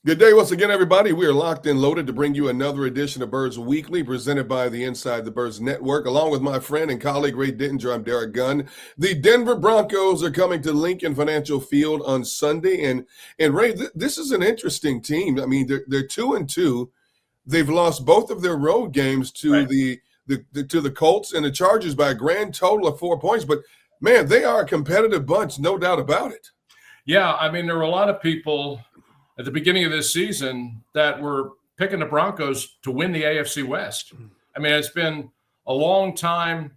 Good day once again, everybody. We are locked and loaded to bring you another edition of Birds Weekly presented by the Inside the Birds Network. Along with my friend and colleague Ray Didinger, I'm Derrick Gunn. The Denver Broncos are coming to Lincoln Financial Field on Sunday. And Ray, this is an interesting team. I mean, they're 2-2. They've lost both of their road games to the Colts and the Chargers by a grand total of 4 points. But, man, they are a competitive bunch, no doubt about it. Yeah, I mean, there were a lot of people at the beginning of this season that were picking the Broncos to win the AFC West. I mean, it's been a long time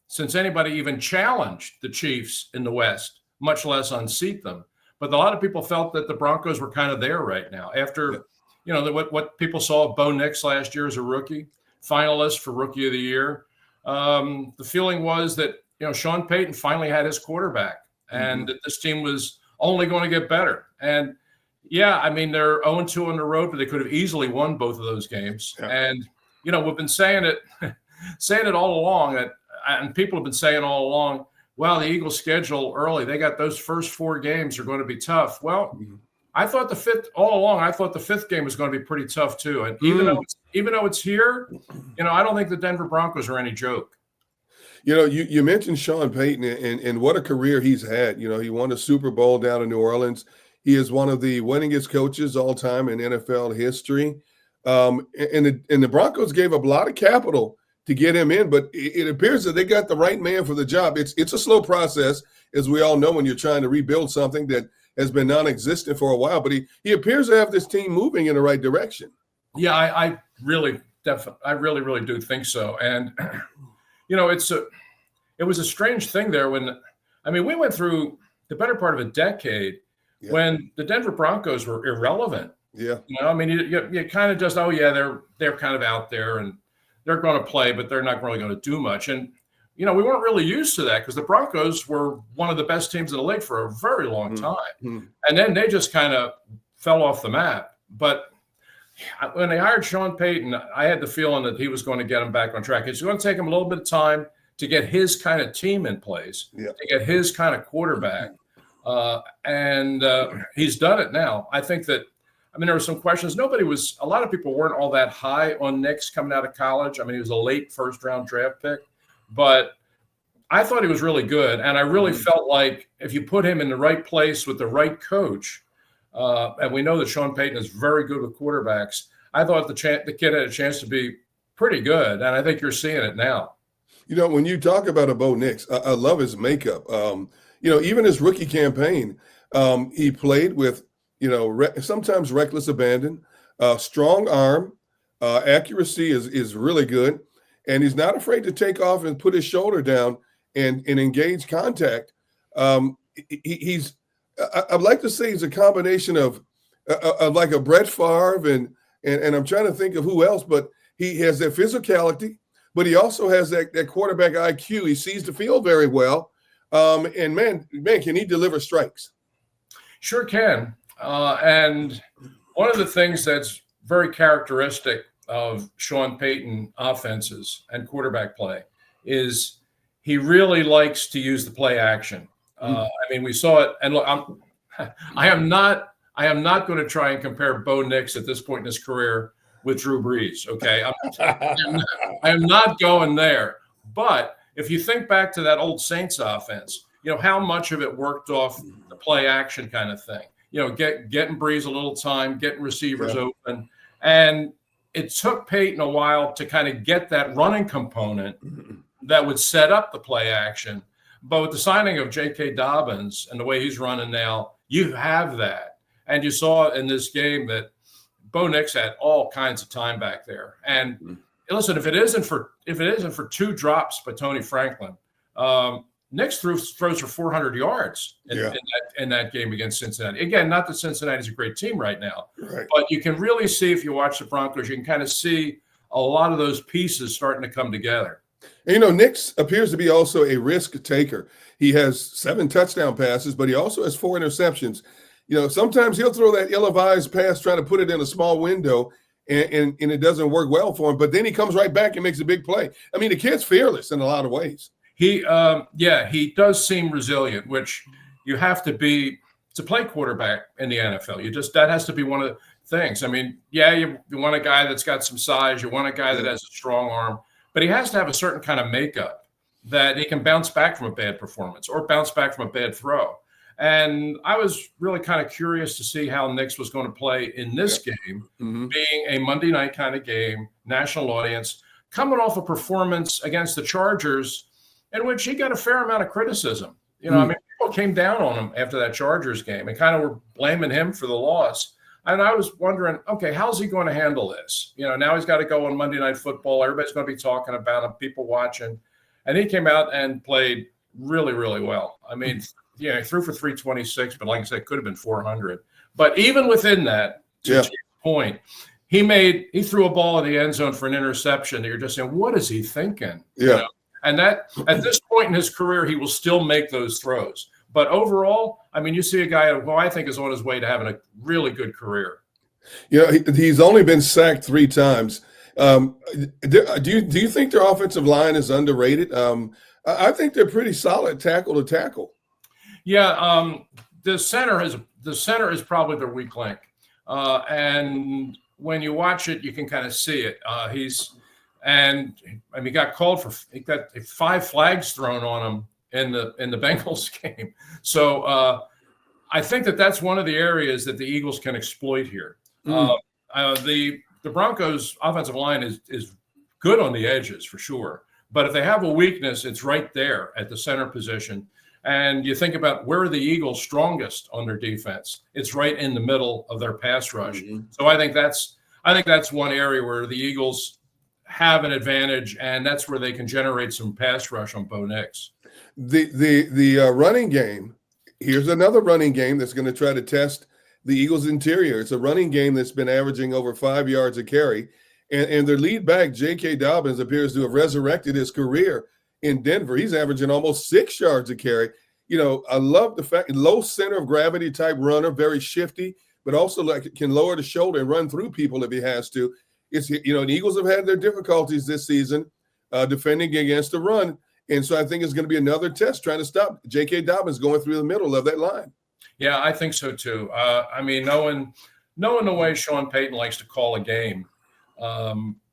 since anybody even challenged the Chiefs in the West, much less unseat them. But a lot of people felt that the Broncos were kind of there right now after, what people saw of Bo Nix last year as a rookie, finalist for Rookie of the Year. The feeling was that, Sean Payton finally had his quarterback and that this team was only going to get better. And yeah, I mean, they're 0-2 on the road, but they could have easily won both of those games. Yeah. And, we've been saying it all along, and people have been saying all along, well, the Eagles' schedule early, they got those first 4 games are going to be tough. Well, I thought the fifth game was going to be pretty tough too. And even though it's here, I don't think the Denver Broncos are any joke. You mentioned Sean Payton and what a career he's had. He won a Super Bowl down in New Orleans. He is one of the winningest coaches all time in NFL history. And the Broncos gave up a lot of capital to get him in, but it appears that they got the right man for the job. It's a slow process, as we all know, when you're trying to rebuild something that has been non-existent for a while. But he appears to have this team moving in the right direction. Yeah, I really do think so. And it was a strange thing there when we went through the better part of a decade. Yeah. When the Denver Broncos were irrelevant. Yeah. You kind of just, they're kind of out there and they're going to play, but they're not really going to do much. And, we weren't really used to that because the Broncos were one of the best teams in the league for a very long time. And then they just kind of fell off the map. But when they hired Sean Payton, I had the feeling that he was going to get them back on track. It's going to take him a little bit of time to get his kind of team in place, to get his kind of quarterback. And he's done it now. I think that, there were some questions. A lot of people weren't all that high on Nix coming out of college. He was a late first-round draft pick, but I thought he was really good. And I really felt like if you put him in the right place with the right coach, and we know that Sean Payton is very good with quarterbacks, I thought the kid had a chance to be pretty good. And I think you're seeing it now. When you talk about a Bo Nix, I love his makeup. Even his rookie campaign, he played with, sometimes reckless abandon, strong arm, accuracy is really good, and he's not afraid to take off and put his shoulder down and engage contact. I'd like to say he's a combination of like a Brett Favre and I'm trying to think of who else, but he has that physicality, but he also has that quarterback IQ. He sees the field very well. And man, can he deliver strikes? Sure can. And one of the things that's very characteristic of Sean Payton offenses and quarterback play is he really likes to use the play action. We saw it. And look, I am not going to try and compare Bo Nix at this point in his career with Drew Brees. Okay, I am not going there. But if you think back to that old Saints offense, how much of it worked off the play action kind of thing, getting Breeze a little time, getting receivers open. And it took Payton a while to kind of get that running component that would set up the play action. But with the signing of J.K. Dobbins and the way he's running now, you have that. And you saw in this game that Bo Nix had all kinds of time back there. And listen, if it isn't for 2 drops by Tony Franklin, Nix throws for 400 yards in that game against Cincinnati. Again, not that Cincinnati's a great team right now, but you can really see if you watch the Broncos, you can kind of see a lot of those pieces starting to come together. And, Nix appears to be also a risk taker. He has 7 touchdown passes, but he also has 4 interceptions. Sometimes he'll throw that ill-advised pass trying to put it in a small window, and it doesn't work well for him. But then he comes right back and makes a big play. The kid's fearless in a lot of ways. He does seem resilient, which you have to be to play quarterback in the NFL. That has to be one of the things. I mean, yeah, you want a guy that's got some size, you want a guy that has a strong arm, but he has to have a certain kind of makeup that he can bounce back from a bad performance or bounce back from a bad throw. And I was really kind of curious to see how Nick was going to play in this game, being a Monday night kind of game, national audience, coming off a performance against the Chargers in which he got a fair amount of criticism. I mean, people came down on him after that Chargers game and kind of were blaming him for the loss. And I was wondering, okay, how's he going to handle this? Now he's got to go on Monday Night Football. Everybody's going to be talking about him, people watching. And he came out and played really, really well. I mean, he threw for 326, but like I said, it could have been 400. But even within that, to your point, he threw a ball in the end zone for an interception that you're just saying, what is he thinking? Yeah. And that at this point in his career, he will still make those throws. But overall, I mean, you see a guy who I think is on his way to having a really good career. He's only been sacked 3 times. Do you think their offensive line is underrated? I think they're pretty solid tackle to tackle. Yeah, the center is probably their weak link, and when you watch it, you can kind of see it. He got called he got 5 flags thrown on him in the Bengals game. So I think that's one of the areas that the Eagles can exploit here. The Broncos' offensive line is good on the edges for sure, but if they have a weakness, it's right there at the center position. And you think about where are the Eagles strongest on their defense? It's right in the middle of their pass rush. So I think that's one area where the Eagles have an advantage, and that's where they can generate some pass rush on Bo Nix. The running game. Here's another running game that's going to try to test the Eagles' interior. It's a running game that's been averaging over 5 yards a carry, and their lead back J.K. Dobbins appears to have resurrected his career in Denver. He's averaging almost 6 yards a carry. I love the fact low center of gravity type runner, very shifty, but also can lower the shoulder and run through people if he has to. The Eagles have had their difficulties this season defending against the run, and so I think it's going to be another test trying to stop J.K. Dobbins going through the middle of that line. Yeah, I think so too. I mean, knowing the way Sean Payton likes to call a game,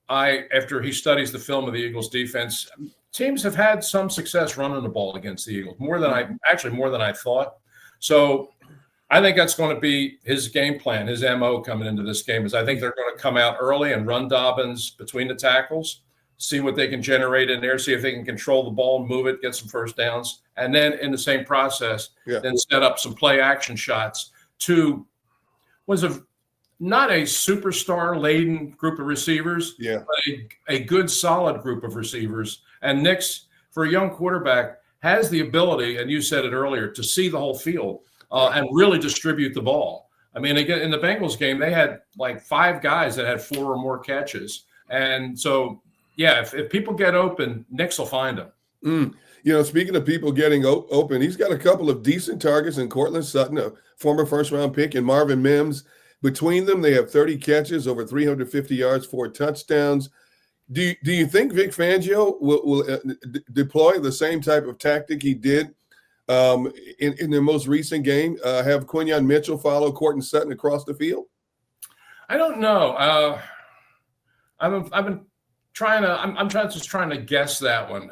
after he studies the film of the Eagles defense, teams have had some success running the ball against the Eagles, more than I thought. So I think that's going to be his game plan, his MO coming into this game. Is I think they're going to come out early and run Dobbins between the tackles, see what they can generate in there, see if they can control the ball, move it, get some first downs, and then in the same process, then set up some play action shots to not a superstar-laden group of receivers, but a good, solid group of receivers. And Nix, for a young quarterback, has the ability, and you said it earlier, to see the whole field and really distribute the ball. I mean, again, in the Bengals game, they had like 5 guys that had 4 or more catches. And so, if people get open, Nix will find them. Speaking of people getting open, he's got a couple of decent targets in Cortland Sutton, a former first-round pick, and Marvin Mims. Between them, they have 30 catches, over 350 yards, 4 touchdowns. Do you think Vic Fangio will deploy the same type of tactic he did in their most recent game? Have Quinyon Mitchell follow Cortland Sutton across the field? I don't know. I've been trying to. I'm just trying to guess that one.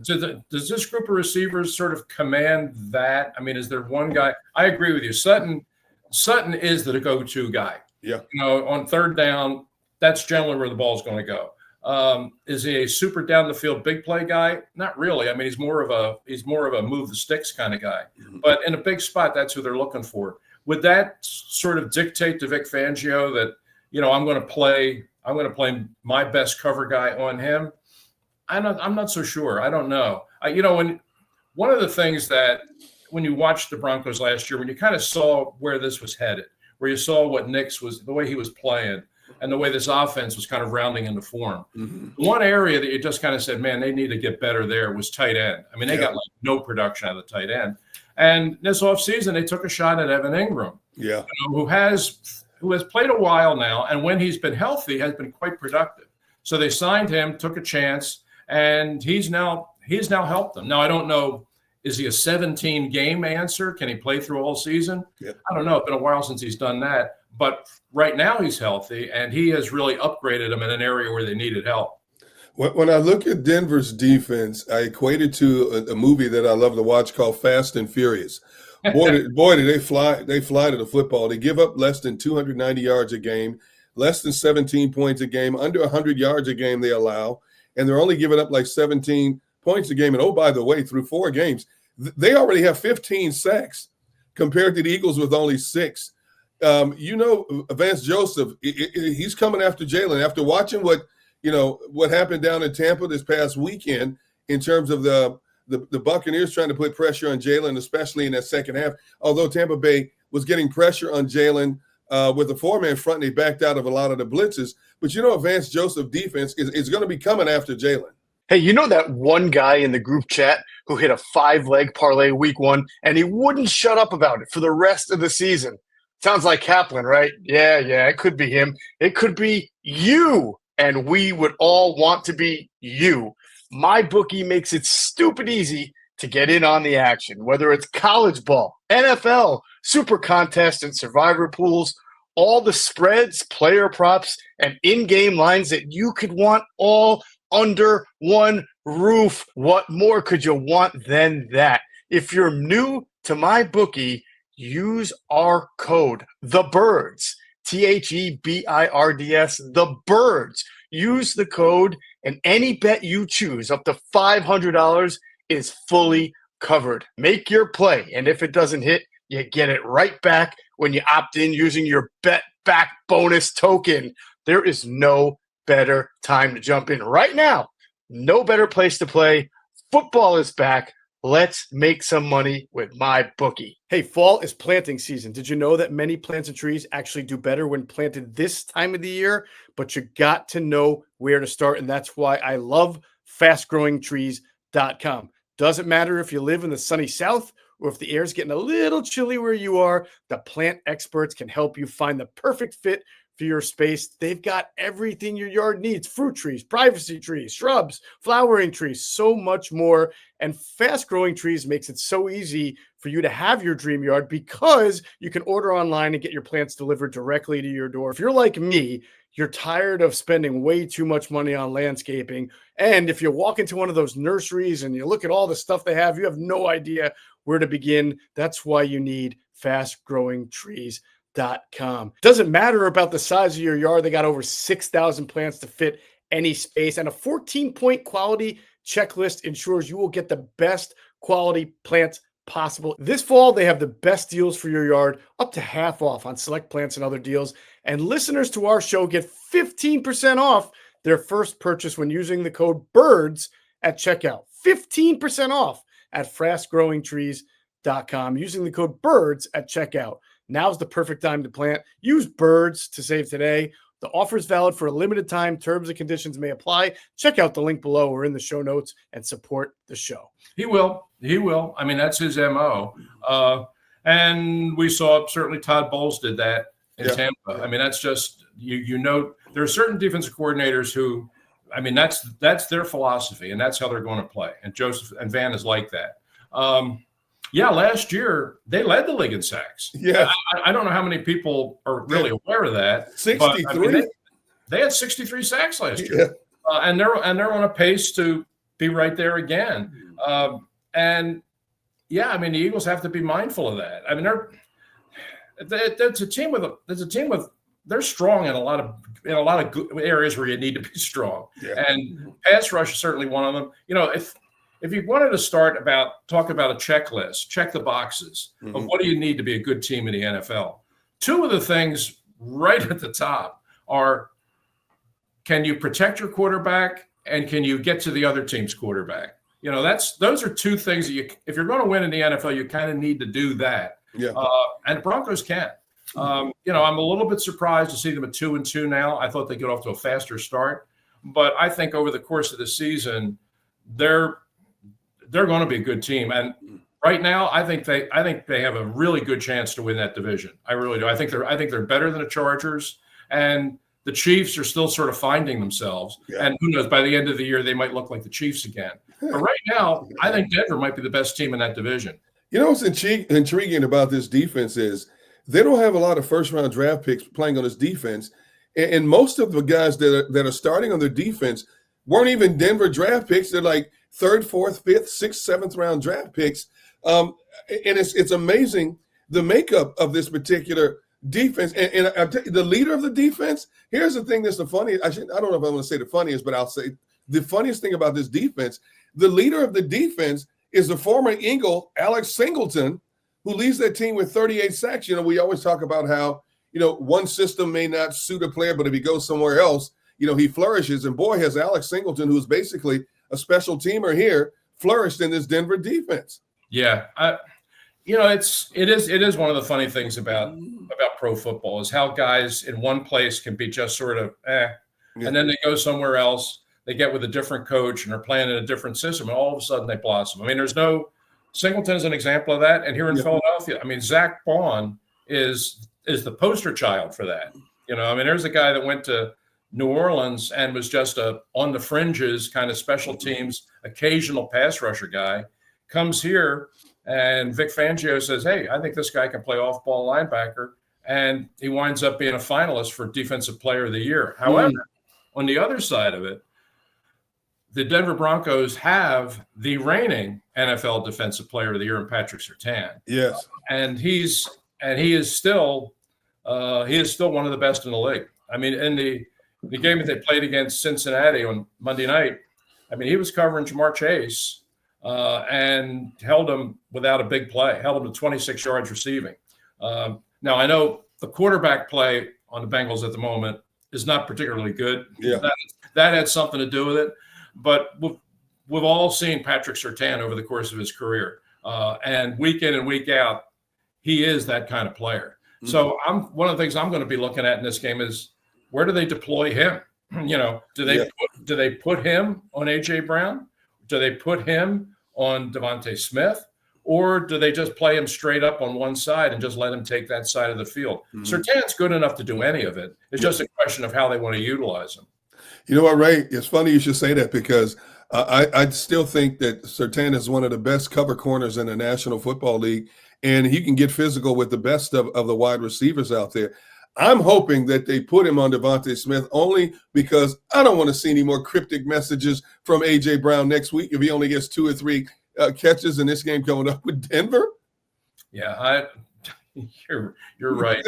Does this group of receivers sort of command that? I mean, is there one guy? I agree with you. Sutton is the go-to guy. Yeah. On third down, that's generally where the ball is going to go. Is he a super down the field big play guy? Not really. I mean, he's more of a move the sticks kind of guy. But in a big spot, that's who they're looking for. Would that sort of dictate to Vic Fangio that I'm going to play my best cover guy on him? I'm not so sure. I don't know. When one of the things that when you watched the Broncos last year, when you kind of saw where this was headed, where you saw what Nix was, the way he was playing, and the way this offense was kind of rounding into form. One area that you just kind of said, man, they need to get better there was tight end. I mean, they got no production out of the tight end. And this offseason, they took a shot at Evan Ingram, who has played a while now, and when he's been healthy, has been quite productive. So they signed him, took a chance, and he's now helped them. Now, I don't know Is he a 17-game answer? Can he play through all season? Yeah. I don't know. It's been a while since he's done that. But right now he's healthy, and he has really upgraded them in an area where they needed help. When I look at Denver's defense, I equate it to a movie that I love to watch called Fast and Furious. Boy, do they fly! They fly to the football. They give up less than 290 yards a game, less than 17 points a game, under 100 yards a game they allow, and they're only giving up like 17 points a game. And oh, by the way, through 4 games, they already have 15 sacks compared to the Eagles with only 6. Vance Joseph, he's coming after Jalen after watching what happened down in Tampa this past weekend in terms of the Buccaneers trying to put pressure on Jalen, especially in that second half. Although Tampa Bay was getting pressure on Jalen with a 4-man front, and they backed out of a lot of the blitzes. But Vance Joseph defense is going to be coming after Jalen. Hey, you know that one guy in the group chat who hit a 5-leg parlay week 1, and he wouldn't shut up about it for the rest of the season? Sounds like Kaplan, right? Yeah, it could be him. It could be you, and we would all want to be you. MyBookie makes it stupid easy to get in on the action, whether it's college ball, NFL, super contest, and survivor pools, all the spreads, player props, and in-game lines that you could want all under one roof. What more could you want than that? If you're new to MyBookie, use our code, THEBIRDS, THEBIRDS, the birds. Use the code, and any bet you choose up to $500 is fully covered. Make your play, and if it doesn't hit, you get it right back when you opt in using your bet back bonus token. There is no better time to jump in right now. No better place to play. Football is back. Let's make some money with MyBookie. Hey, fall is planting season. Did you know that many plants and trees actually do better when planted this time of the year? But you got to know where to start, and that's why I love fastgrowingtrees.com. Doesn't matter if you live in the sunny south or if the air's getting a little chilly where you are, the plant experts can help you find the perfect fit for your space. They've got everything your yard needs: fruit trees, privacy trees, shrubs, flowering trees, so much more. And Fast Growing Trees makes it so easy for you to have your dream yard because you can order online and get your plants delivered directly to your door. If you're like me, you're tired of spending way too much money on landscaping. And if you walk into one of those nurseries and you look at all the stuff they have, you have no idea where to begin. That's why you need fastgrowingtrees.com. Doesn't matter about the size of your yard. They got over 6,000 plants to fit any space, and a 14-point quality checklist ensures you will get the best quality plants possible. This fall, they have the best deals for your yard, up to half off on select plants and other deals. And listeners to our show get 15% off their first purchase when using the code BIRDS at checkout. 15% off at fastgrowingtrees.com using the code BIRDS at checkout. Now's the perfect time to plant. Use BIRDS to save today. The offer is valid for a limited time. Terms and conditions may apply. Check out the link below or in the show notes and support the show. He will. I mean, that's his MO. And we saw certainly Todd Bowles did that in Tampa. I mean, that's just, there are certain defensive coordinators who, I mean, that's their philosophy, and that's how they're going to play. And Joseph and Van is like that. Last year they led the league in sacks. Yeah, I don't know how many people are really aware of that. 63. But, I mean, they had 63 sacks last year, and they're on a pace to be right there again. I mean, the Eagles have to be mindful of that. I mean, they're strong in a lot of good areas where you need to be strong, and pass rush is certainly one of them. If you wanted to talk about a checklist, check the boxes of what do you need to be a good team in the NFL. Two of the things right at the top are, can you protect your quarterback and can you get to the other team's quarterback? Those are two things that if you're going to win in the NFL, you kind of need to do that. Yeah. And the Broncos can. I'm a little bit surprised to see them at 2-2 now. I thought they'd get off to a faster start, but I think over the course of the season, they're going to be a good team. And right now, I think they have a really good chance to win that division. I really do. I think they're better than the Chargers, and The Chiefs are still sort of finding themselves. Yeah. And who knows, by the end of the year, they might look like the Chiefs again. But right now, I think Denver might be the best team in that division. You know what's intriguing about this defense is they don't have a lot of first-round draft picks playing on this defense. And most of the guys that are starting on their defense weren't even Denver draft picks. They're like 3rd, 4th, 5th, 6th, 7th round draft picks. And it's amazing the makeup of this particular defense. And I'll tell you, the leader of the defense, here's the thing that's the funniest. I don't know if I want to say the funniest, but I'll say the funniest thing about this defense, the leader of the defense is the former Eagle, Alex Singleton, who leads that team with 38 sacks. You know, we always talk about how, one system may not suit a player, but if he goes somewhere else, he flourishes. And boy, has Alex Singleton, who's basically a special teamer here, flourished in this Denver defense. Yeah. It is one of the funny things about pro football is how guys in one place can be just sort of and then they go somewhere else. They get with a different coach and are playing in a different system, and all of a sudden they blossom. I mean, Singleton is an example of that. And here in Philadelphia, I mean, Zach Baun is the poster child for that. There's a guy that went to New Orleans and was just a on the fringes kind of special teams, occasional pass rusher guy, comes here and Vic Fangio says, hey, I think this guy can play off-ball linebacker, and he winds up being a finalist for Defensive Player of the Year. However, on the other side of it, the Denver Broncos have the reigning NFL Defensive Player of the Year in Patrick Surtain. Yes. And he is still one of the best in the league. I mean, in the game that they played against Cincinnati on Monday night, I mean, he was covering Jamar Chase and held him without a big play, held him to 26 yards receiving. Now, I know the quarterback play on the Bengals at the moment is not particularly good. Yeah. That had something to do with it. But we've all seen Patrick Surtain over the course of his career. And week in and week out, he is that kind of player. Mm-hmm. So one of the things I'm going to be looking at in this game is where do they deploy him? Do they put him on A.J. Brown? Do they put him on Devontae Smith? Or do they just play him straight up on one side and just let him take that side of the field? Mm-hmm. Surtain's good enough to do any of it. It's just a question of how they want to utilize him. You know what, Ray? It's funny you should say that because I still think that Surtain is one of the best cover corners in the National Football League, and he can get physical with the best of the wide receivers out there. I'm hoping that they put him on Devontae Smith only because I don't want to see any more cryptic messages from A.J. Brown next week if he only gets 2 or 3 catches in this game coming up with Denver. Yeah, you're right. You're right.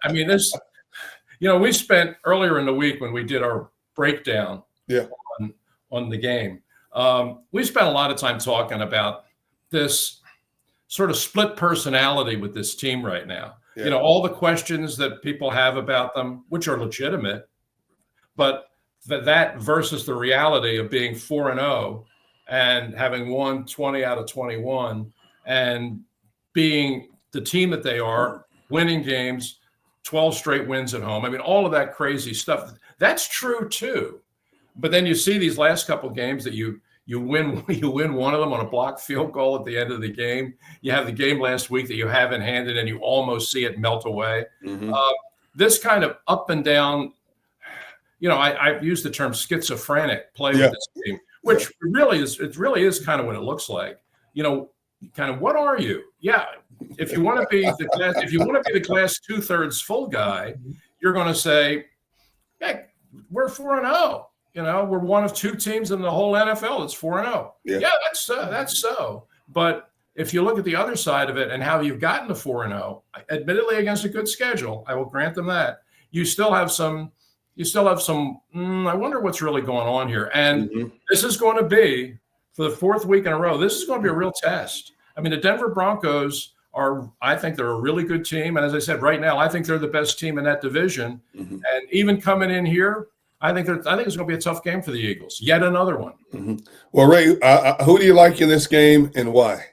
I mean, this – we spent earlier in the week when we did our breakdown on the game, we spent a lot of time talking about this sort of split personality with this team right now. Yeah. All the questions that people have about them, which are legitimate, but that versus the reality of being 4-0 and having won 20 out of 21 and being the team that they are, winning games, 12 straight wins at home. I mean, all of that crazy stuff. That's true too. But then you see these last couple games that you win one of them on a blocked field goal at the end of the game. You have the game last week that you have in hand and you almost see it melt away. Mm-hmm. This kind of up and down, I've used the term schizophrenic play with this team, which really is kind of what it looks like. Kind of what are you? Yeah. If you want to be the glass 2/3 full guy, you're going to say, "Hey, we're 4-0. We're one of 2 teams in the whole NFL that's 4-0. Yeah, that's so. But if you look at the other side of it and how you've gotten to 4-0, admittedly against a good schedule, I will grant them that. You still have some. I wonder what's really going on here. And This is going to be for the 4th week in a row. This is going to be a real test. I mean, the Denver Broncos I think they're a really good team. And as I said, right now, I think they're the best team in that division. Mm-hmm. And even coming in here, I think it's going to be a tough game for the Eagles. Yet another one. Mm-hmm. Well, Ray, who do you like in this game and why?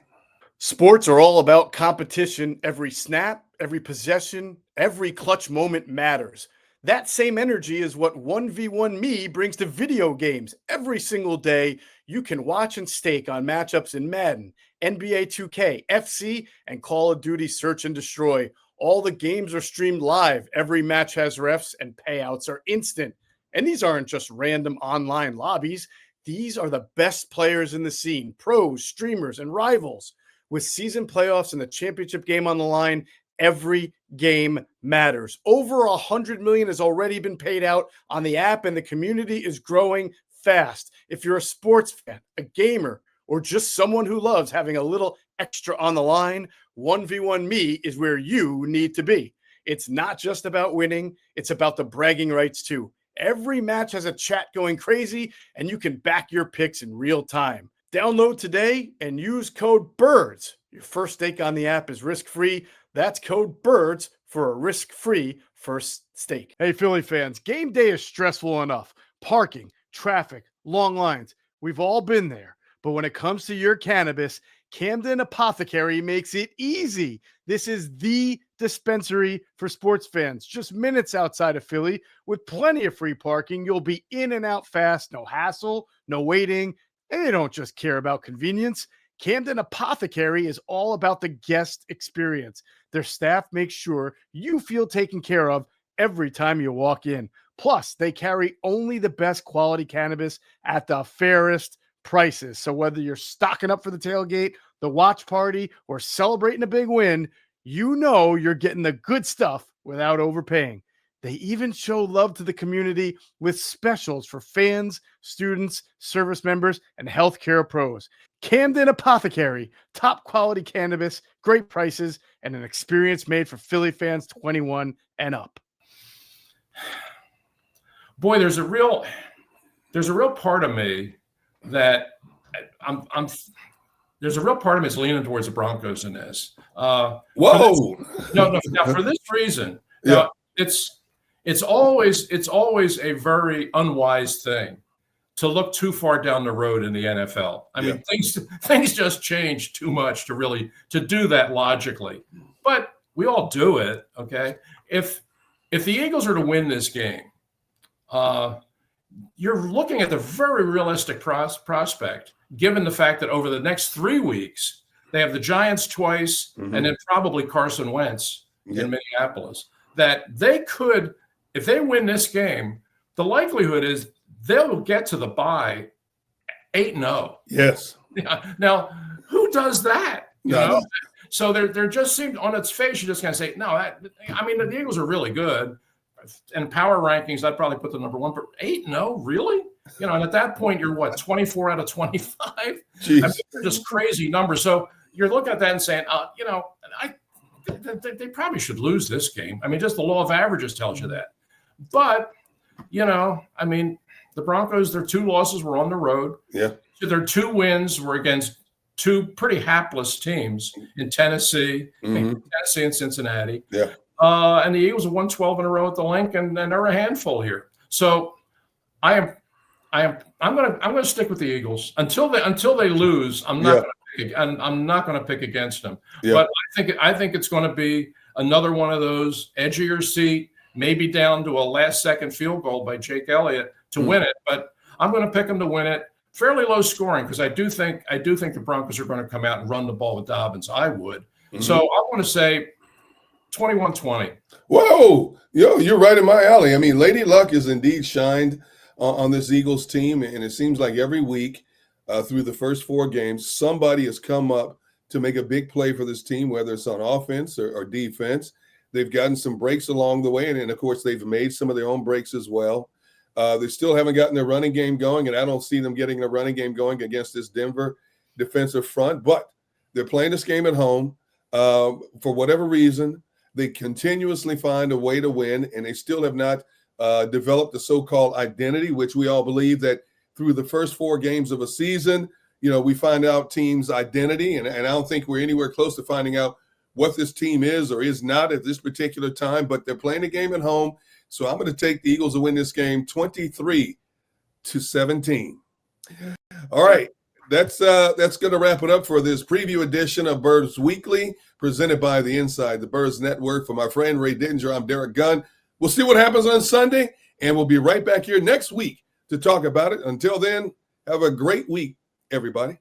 Sports are all about competition. Every snap, every possession, every clutch moment matters. That same energy is what 1v1 Me brings to video games. Every single day, you can watch and stake on matchups in Madden, NBA 2K, FC, and Call of Duty Search and Destroy, All the games are streamed live. Every match has refs and payouts are instant. And these aren't just random online lobbies. These are the best players in the scene, pros, streamers, and rivals. With season playoffs and the championship game on the line, every game matters. Over 100 million has already been paid out on the app, and the community is growing fast. If you're a sports fan, a gamer, or just someone who loves having a little extra on the line, 1v1 Me is where you need to be. It's not just about winning, it's about the bragging rights too. Every match has a chat going crazy, and you can back your picks in real time. Download today and use code BIRDS. Your first stake on the app is risk-free. That's code BIRDS for a risk-free first stake. Hey, Philly fans, game day is stressful enough. Parking, traffic, long lines. We've all been there. But when it comes to your cannabis, Camden Apothecary makes it easy. This is the dispensary for sports fans, just minutes outside of Philly. With plenty of free parking, you'll be in and out fast, no hassle, no waiting. And they don't just care about convenience. Camden Apothecary is all about the guest experience. Their staff makes sure you feel taken care of every time you walk in. Plus, they carry only the best quality cannabis at the fairest prices. So whether you're stocking up for the tailgate, the watch party, or celebrating a big win, you know you're getting the good stuff without overpaying. They even show love to the community with specials for fans, students, service members, and healthcare pros. Camden Apothecary, top quality cannabis, great prices, and an experience made for Philly fans 21 and up. Boy, there's a real part of me that there's a real part of me that's leaning towards the Broncos in this. Whoa! No. Now, for this reason, Yeah. It's always a very unwise thing to look too far down the road in the NFL. I mean, things just change too much to do that logically. But we all do it, okay? If the Eagles are to win this game, you're looking at the very realistic prospect, given the fact that over the next 3 weeks, they have the Giants twice and then probably Carson Wentz in Minneapolis, that they could, if they win this game, the likelihood is they'll get to the bye 8-0. Yes. Now, who does that? You No. know? So there just seemed, on its face, you're just going to say, no, the Eagles are really good. In power rankings, I'd probably put the number one, but 8-0, really? And at that point, you're what, 24 out of 25? They're just crazy numbers. So you're looking at that and saying, they probably should lose this game. I mean, just the law of averages tells you that. But, the Broncos, their 2 losses were on the road. Yeah. So their 2 wins were against 2 pretty hapless teams in Tennessee, and Cincinnati. Yeah. And the Eagles have won 12 in a row at the Linc, and they're a handful here. So I'm going to stick with the Eagles until they lose. I'm not going to pick against them. Yeah. But I think it's going to be another one of those edge of your seat, maybe down to a last-second field goal by Jake Elliott to win it. But I'm going to pick them to win it. Fairly low scoring, because I do think the Broncos are going to come out and run the ball with Dobbins. I would. So I want to say 21-20. Whoa! You're right in my alley. I mean, Lady Luck has indeed shined on this Eagles team, and it seems like every week through the first 4 games, somebody has come up to make a big play for this team, whether it's on offense or defense. They've gotten some breaks along the way, and of course, they've made some of their own breaks as well. They still haven't gotten their running game going, and I don't see them getting a running game going against this Denver defensive front. But they're playing this game at home. For whatever reason, they continuously find a way to win, and they still have not developed the so-called identity, which we all believe that through the first 4 games of a season, we find out teams' identity, and I don't think we're anywhere close to finding out what this team is or is not at this particular time, but they're playing a game at home. So I'm going to take the Eagles to win this game 23-17. All right. That's going to wrap it up for this preview edition of Birds Weekly, presented by the Inside the Birds Network. For my friend Ray Didinger, I'm Derrick Gunn. We'll see what happens on Sunday, and we'll be right back here next week to talk about it. Until then, have a great week, everybody.